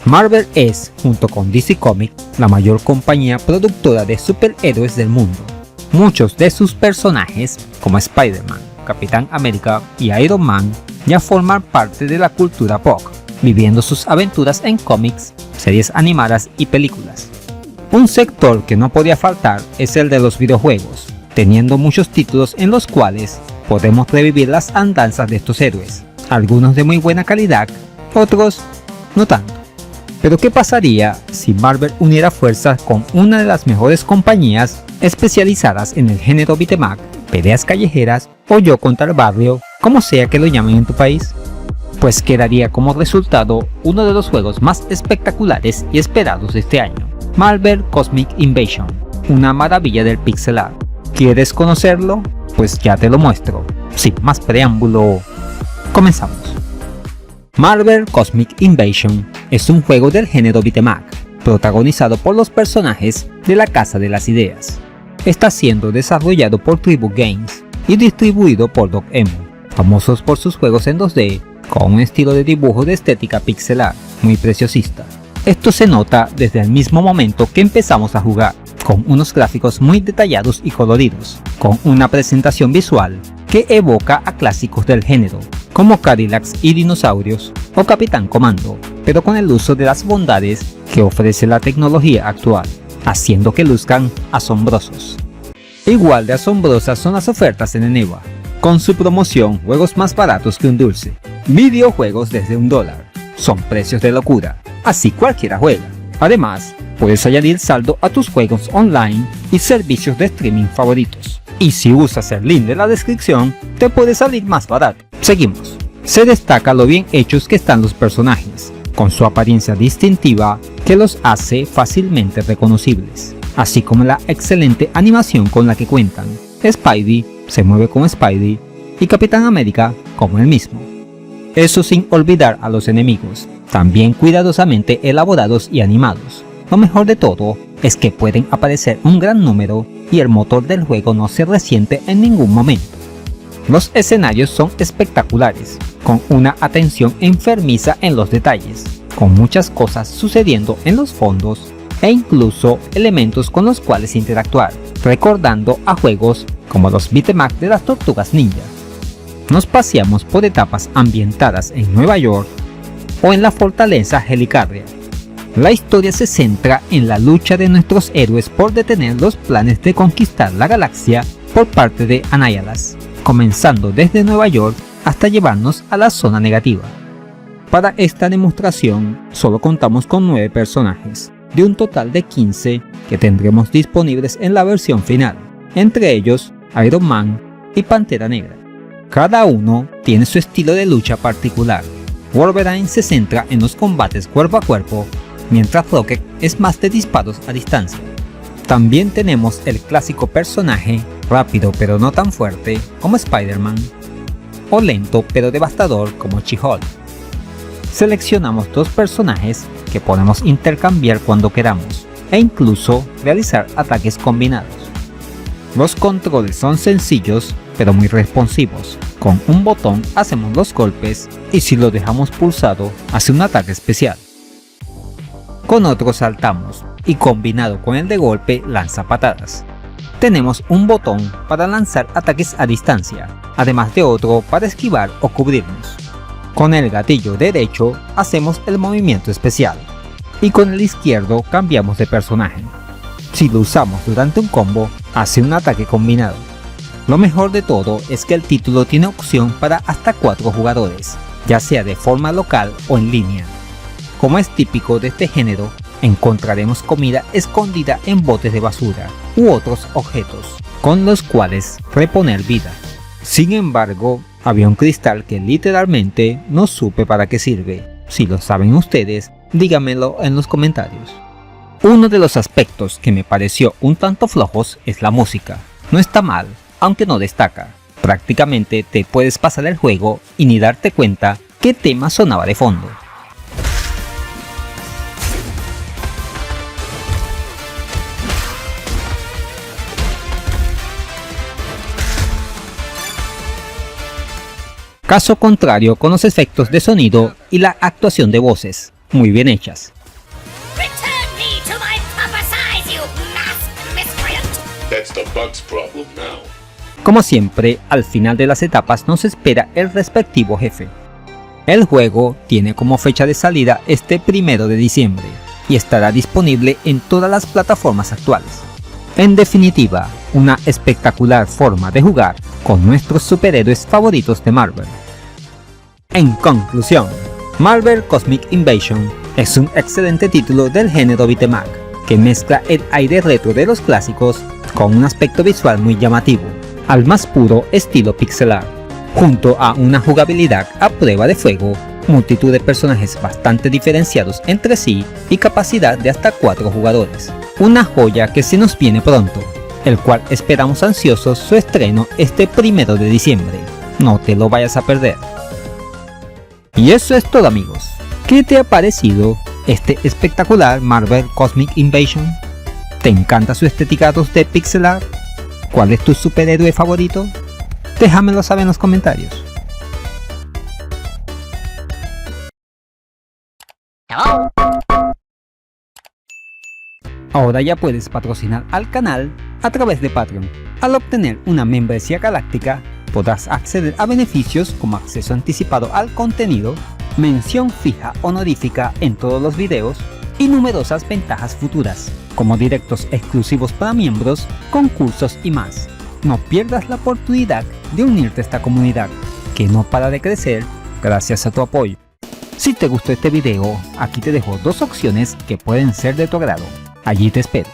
Marvel es, junto con DC Comics, la mayor compañía productora de superhéroes del mundo. Muchos de sus personajes, como Spider-Man, Capitán América y Iron Man, ya forman parte de la cultura pop, viviendo sus aventuras en cómics, series animadas y películas. Un sector que no podía faltar es el de los videojuegos, teniendo muchos títulos en los cuales podemos revivir las andanzas de estos héroes, algunos de muy buena calidad, otros no tanto. Pero ¿qué pasaría si Marvel uniera fuerzas con una de las mejores compañías especializadas en el género beat'em up, peleas callejeras o yo contra el barrio, como sea que lo llamen en tu país? Pues quedaría como resultado uno de los juegos más espectaculares y esperados de este año, Marvel Cosmic Invasion, una maravilla del pixel art. ¿Quieres conocerlo? Pues ya te lo muestro. Sin más preámbulo, comenzamos. Marvel Cosmic Invasion es un juego del género beat'em up, protagonizado por los personajes de la Casa de las Ideas. Está siendo desarrollado por Tribute Games y distribuido por Dotemu, famosos por sus juegos en 2D con un estilo de dibujo de estética pixel art muy preciosista. Esto se nota desde el mismo momento que empezamos a jugar, con unos gráficos muy detallados y coloridos, con una presentación visual que evoca a clásicos del género, como Cadillacs y Dinosaurios o Capitán Comando, pero con el uso de las bondades que ofrece la tecnología actual, haciendo que luzcan asombrosos. Igual de asombrosas son las ofertas en Eneba, con su promoción juegos más baratos que un dulce, videojuegos desde $1, son precios de locura, así cualquiera juega. Además, puedes añadir saldo a tus juegos online y servicios de streaming favoritos. Y si usas el link de la descripción, te puede salir más barato. Seguimos. Se destaca lo bien hechos que están los personajes, con su apariencia distintiva que los hace fácilmente reconocibles, así como la excelente animación con la que cuentan. Spidey se mueve como Spidey y Capitán América como el mismo. Eso sin olvidar a los enemigos, también cuidadosamente elaborados y animados. Lo mejor de todo es que pueden aparecer un gran número y el motor del juego no se resiente en ningún momento. Los escenarios son espectaculares, con una atención enfermiza en los detalles, con muchas cosas sucediendo en los fondos e incluso elementos con los cuales interactuar, recordando a juegos como los beat'em up de las Tortugas Ninja. Nos paseamos por etapas ambientadas en Nueva York o en la fortaleza Helicarria. La historia se centra en la lucha de nuestros héroes por detener los planes de conquistar la galaxia por parte de Annihilus, comenzando desde Nueva York hasta llevarnos a la zona negativa. Para esta demostración solo contamos con 9 personajes, de un total de 15 que tendremos disponibles en la versión final, entre ellos Iron Man y Pantera Negra. Cada uno tiene su estilo de lucha particular. Wolverine se centra en los combates cuerpo a cuerpo, mientras Rocket es más de disparos a distancia. También tenemos el clásico personaje, rápido pero no tan fuerte como Spider-Man, o lento pero devastador como She-Hulk. Seleccionamos 2 personajes que podemos intercambiar cuando queramos, e incluso realizar ataques combinados. Los controles son sencillos pero muy responsivos. Con un botón hacemos los golpes y si lo dejamos pulsado hace un ataque especial. Con otro saltamos y combinado con el de golpe lanza patadas. Tenemos un botón para lanzar ataques a distancia, además de otro para esquivar o cubrirnos. Con el gatillo derecho hacemos el movimiento especial y con el izquierdo cambiamos de personaje. Si lo usamos durante un combo, hace un ataque combinado. Lo mejor de todo es que el título tiene opción para hasta 4 jugadores, ya sea de forma local o en línea. Como es típico de este género, encontraremos comida escondida en botes de basura u otros objetos, con los cuales reponer vida. Sin embargo, había un cristal que literalmente no supe para qué sirve. Si lo saben ustedes, díganmelo en los comentarios. Uno de los aspectos que me pareció un tanto flojos es la música. No está mal, aunque no destaca. Prácticamente te puedes pasar el juego y ni darte cuenta qué tema sonaba de fondo. Caso contrario con los efectos de sonido y la actuación de voces, muy bien hechas. That's the bug's problem now. Como siempre, al final de las etapas nos espera el respectivo jefe. El juego tiene como fecha de salida este 1 de diciembre y estará disponible en todas las plataformas actuales. En definitiva, una espectacular forma de jugar con nuestros superhéroes favoritos de Marvel. En conclusión, Marvel Cosmic Invasion es un excelente título del género beat'em up, que mezcla el aire retro de los clásicos con un aspecto visual muy llamativo, al más puro estilo pixel art, junto a una jugabilidad a prueba de fuego, multitud de personajes bastante diferenciados entre sí y capacidad de hasta 4 jugadores. Una joya que se nos viene pronto, el cual esperamos ansiosos su estreno este 1 de diciembre. No te lo vayas a perder. Y eso es todo, amigos. ¿Qué te ha parecido este espectacular Marvel Cosmic Invasion? ¿Te encanta su estética 2D pixel art? ¿Cuál es tu superhéroe favorito? Déjamelo saber en los comentarios. Ahora ya puedes patrocinar al canal a través de Patreon. Al obtener una membresía galáctica, podrás acceder a beneficios como acceso anticipado al contenido, mención fija honorífica en todos los videos y numerosas ventajas futuras, como directos exclusivos para miembros, concursos y más. No pierdas la oportunidad de unirte a esta comunidad, que no para de crecer gracias a tu apoyo. Si te gustó este video, aquí te dejo 2 opciones que pueden ser de tu agrado. Allí te espero.